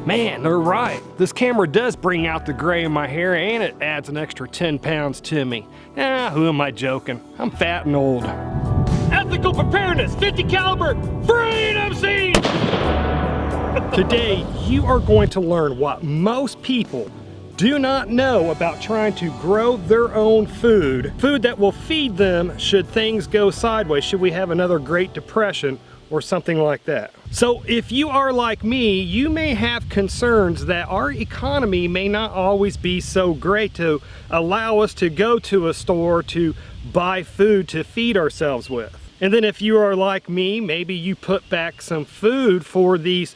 Man, they're right. This camera does bring out the gray in my hair and it adds an extra 10 pounds to me. Who am I joking? I'm fat and old. Ethical Preparedness 50 caliber freedom seed! Today, you are going to learn what most people do not know about trying to grow their own food that will feed them should things go sideways, should we have another Great Depression or something like that. So if you are like me, you may have concerns that our economy may not always be so great to allow us to go to a store to buy food to feed ourselves with. And then if you are like me, maybe you put back some food for these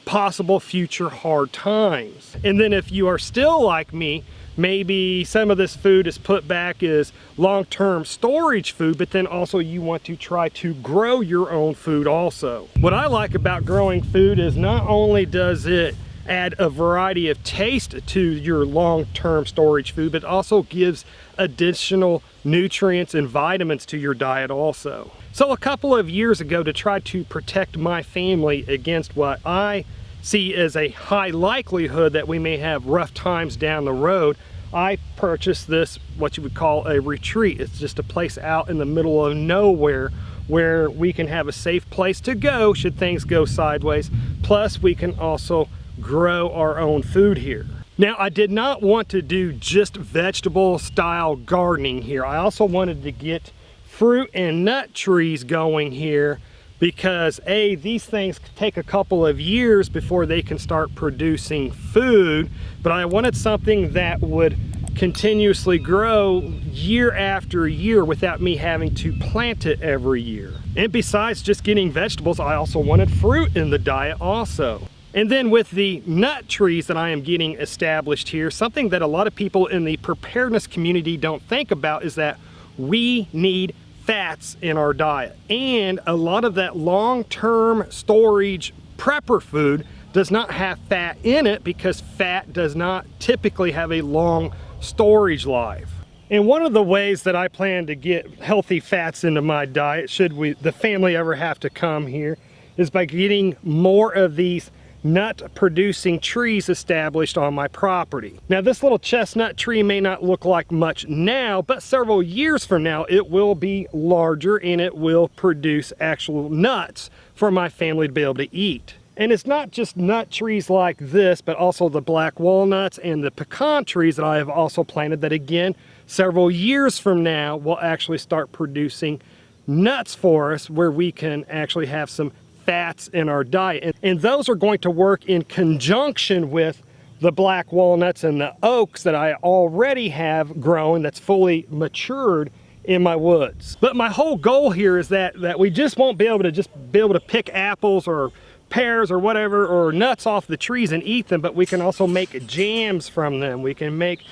possible future hard times. And then if you are still like me, maybe some of this food is put back as long-term storage food, but then also you want to try to grow your own food also. What I like about growing food is not only does it add a variety of taste to your long-term storage food, but also gives additional nutrients and vitamins to your diet also. So a couple of years ago, to try to protect my family against what I see as a high likelihood that we may have rough times down the road, I purchased this, what you would call a retreat. It's just a place out in the middle of nowhere where we can have a safe place to go should things go sideways. Plus we can also grow our own food here. Now, I did not want to do just vegetable style gardening here. I also wanted to get fruit and nut trees going here because these things take a couple of years before they can start producing food, but I wanted something that would continuously grow year after year without me having to plant it every year. And besides just getting vegetables, I also wanted fruit in the diet also. And then with the nut trees that I am getting established here, something that a lot of people in the preparedness community don't think about is that we need fats in our diet. And a lot of that long-term storage prepper food does not have fat in it because fat does not typically have a long storage life. And one of the ways that I plan to get healthy fats into my diet, should the family ever have to come here, is by getting more of these nut producing trees established on my property. Now this little chestnut tree may not look like much now, but several years from now it will be larger and it will produce actual nuts for my family to be able to eat. And it's not just nut trees like this, but also the black walnuts and the pecan trees that I have also planted that, again, several years from now will actually start producing nuts for us where we can actually have some fats in our diet. And those are going to work in conjunction with the black walnuts and the oaks that I already have grown that's fully matured in my woods. But my whole goal here is that we just won't be able to pick apples or pears or whatever or nuts off the trees and eat them, but we can also make jams from them. We can make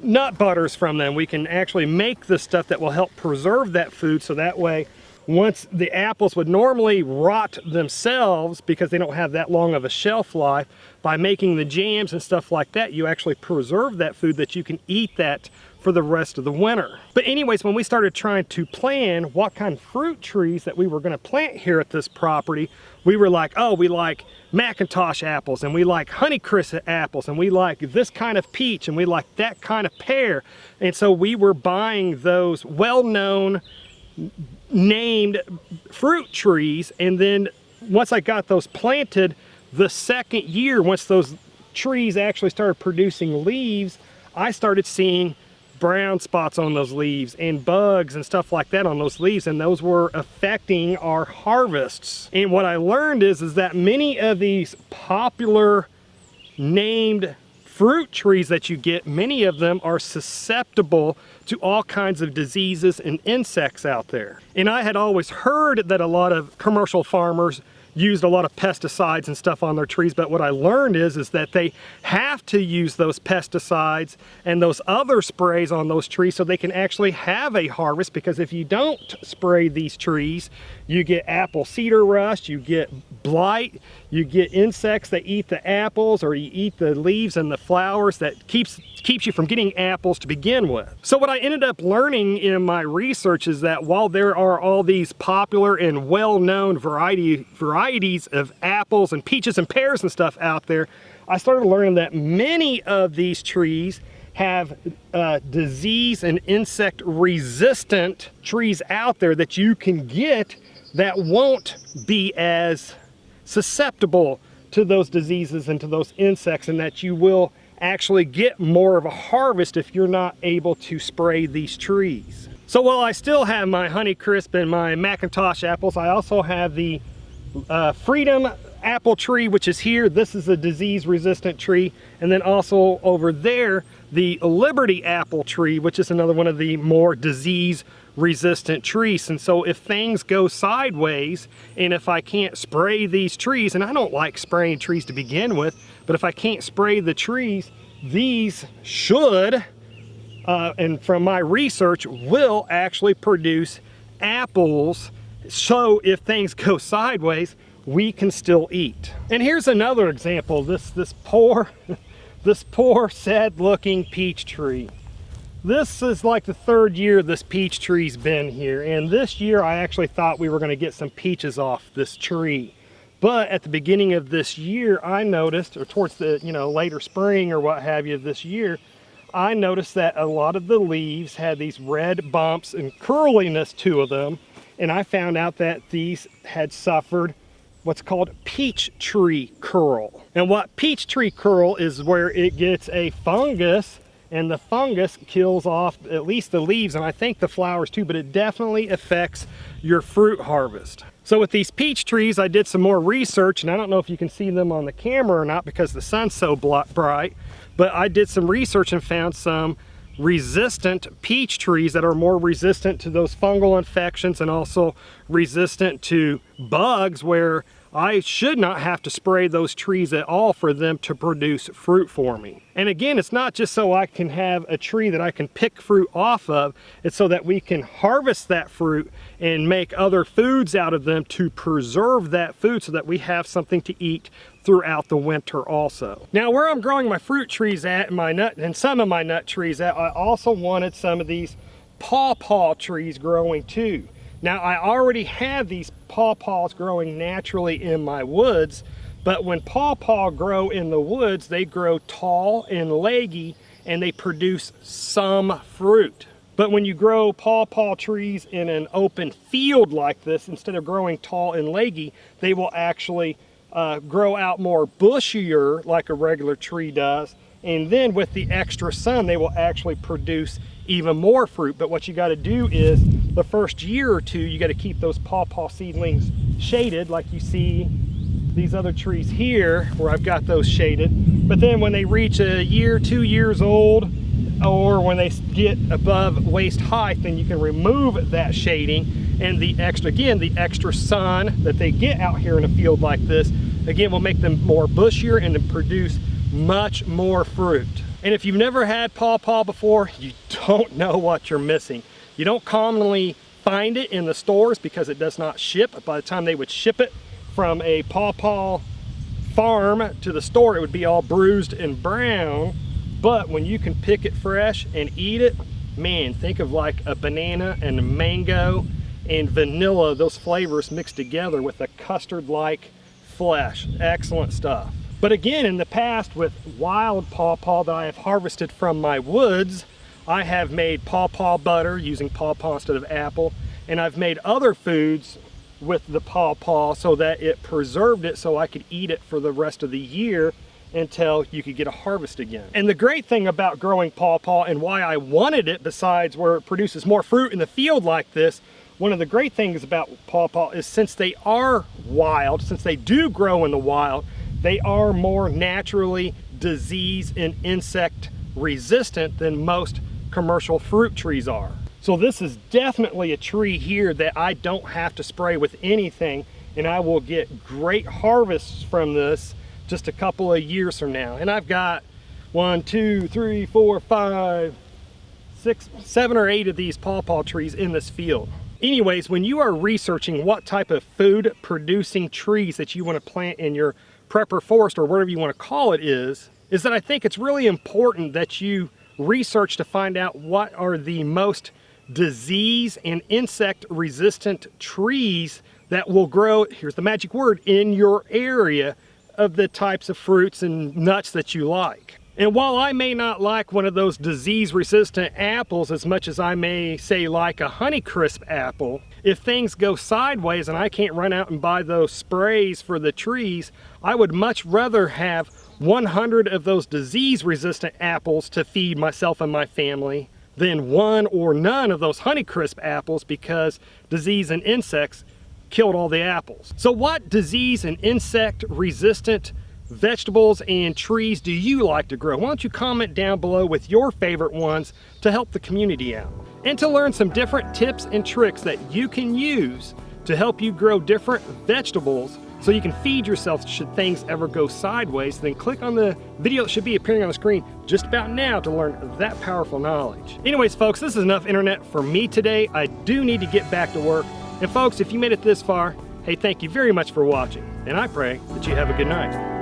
nut butters from them. We can actually make the stuff that will help preserve that food, so that way once the apples would normally rot themselves because they don't have that long of a shelf life, by making the jams and stuff like that, you actually preserve that food that you can eat that for the rest of the winter. But anyways, when we started trying to plan what kind of fruit trees that we were going to plant here at this property, we were like, oh, we like Macintosh apples, and we like Honeycrisp apples, and we like this kind of peach, and we like that kind of pear. And so we were buying those well-known named fruit trees, and then once I got those planted, the second year, once those trees actually started producing leaves, I started seeing brown spots on those leaves and bugs and stuff like that on those leaves, and those were affecting our harvests. And what I learned is that many of these popular named fruit trees that you get, many of them are susceptible to all kinds of diseases and insects out there. And I had always heard that a lot of commercial farmers used a lot of pesticides and stuff on their trees, but what I learned is that they have to use those pesticides and those other sprays on those trees so they can actually have a harvest, because if you don't spray these trees, you get apple cedar rust, you get blight, you get insects that eat the apples, or you eat the leaves and the flowers that keeps you from getting apples to begin with. So what I ended up learning in my research is that while there are all these popular and well-known varieties of apples and peaches and pears and stuff out there, I started learning that many of these trees have disease and insect resistant trees out there that you can get that won't be as susceptible to those diseases and to those insects, and that you will actually get more of a harvest if you're not able to spray these trees. So while I still have my Honeycrisp and my Macintosh apples, I also have the Freedom apple tree, which is here. This is a disease resistant tree. And then also over there, the Liberty apple tree, which is another one of the more disease resistant trees. And so if things go sideways, and if I can't spray these trees, and I don't like spraying trees to begin with, but if I can't spray the trees, these should, and from my research, will actually produce apples. So if things go sideways, we can still eat. And here's another example. This poor sad looking peach tree. This is like the third year this peach tree's been here, and this year I actually thought we were going to get some peaches off this tree. But at the beginning of this year, I noticed, or towards the later spring or what have you this year, I noticed that a lot of the leaves had these red bumps and curliness to them, and I found out that these had suffered what's called peach tree curl. And what peach tree curl is where it gets a fungus, and the fungus kills off at least the leaves, and I think the flowers too, but it definitely affects your fruit harvest. So with these peach trees, I did some more research, and I don't know if you can see them on the camera or not because the sun's so bright, but I did some research and found some resistant peach trees that are more resistant to those fungal infections and also resistant to bugs, where I should not have to spray those trees at all for them to produce fruit for me. And again, it's not just so I can have a tree that I can pick fruit off of, it's so that we can harvest that fruit and make other foods out of them to preserve that food so that we have something to eat throughout the winter also. Now where I'm growing my fruit trees at and some of my nut trees at, I also wanted some of these Paw Paw trees growing too. Now I already have these Paw Paws growing naturally in my woods, but when Paw Paw grow in the woods, they grow tall and leggy and they produce some fruit. But when you grow Paw Paw trees in an open field like this, instead of growing tall and leggy, they will actually grow out more bushier like a regular tree does. And then with the extra sun, they will actually produce even more fruit. But what you got to do is the first year or two, you got to keep those Paw Paw seedlings shaded, like you see these other trees here where I've got those shaded. But then when they reach a year, 2 years old, or when they get above waist height, then you can remove that shading, and the extra sun that they get out here in a field like this, again, will make them more bushier and then produce much more fruit. And if you've never had Paw Paw before, you don't know what you're missing. You don't commonly find it in the stores because it does not ship. By the time they would ship it from a Paw Paw farm to the store, it would be all bruised and brown. But when you can pick it fresh and eat it, man, think of like a banana and a mango and vanilla, those flavors mixed together with a custard-like flesh. Excellent stuff. But again, in the past with wild Paw Paw that I have harvested from my woods, I have made Paw Paw butter using Paw Paw instead of apple, and I've made other foods with the Paw Paw so that it preserved it so I could eat it for the rest of the year until you could get a harvest again. And the great thing about growing Paw Paw, and why I wanted it, besides where it produces more fruit in the field like this, one of the great things about Paw Paw is since they are wild, since they do grow in the wild, they are more naturally disease and insect resistant than most commercial fruit trees are. So this is definitely a tree here that I don't have to spray with anything, and I will get great harvests from this just a couple of years from now. And I've got 1, 2, 3, 4, 5, 6, 7 or 8 of these Paw Paw trees in this field. Anyways, when you are researching what type of food producing trees that you want to plant in your prepper forest or whatever you want to call it is that I think it's really important that you research to find out what are the most disease and insect resistant trees that will grow, here's the magic word, in your area of the types of fruits and nuts that you like. And while I may not like one of those disease-resistant apples as much as I may say like a Honeycrisp apple, if things go sideways and I can't run out and buy those sprays for the trees, I would much rather have 100 of those disease-resistant apples to feed myself and my family than one or none of those Honeycrisp apples because disease and insects killed all the apples. So what disease and insect resistant vegetables and trees do you like to grow? Why don't you comment down below with your favorite ones to help the community out? And to learn some different tips and tricks that you can use to help you grow different vegetables so you can feed yourself should things ever go sideways, then click on the video that should be appearing on the screen just about now to learn that powerful knowledge. Anyways, folks, this is enough internet for me today. I do need to get back to work. And folks, if you made it this far, hey, thank you very much for watching. And I pray that you have a good night.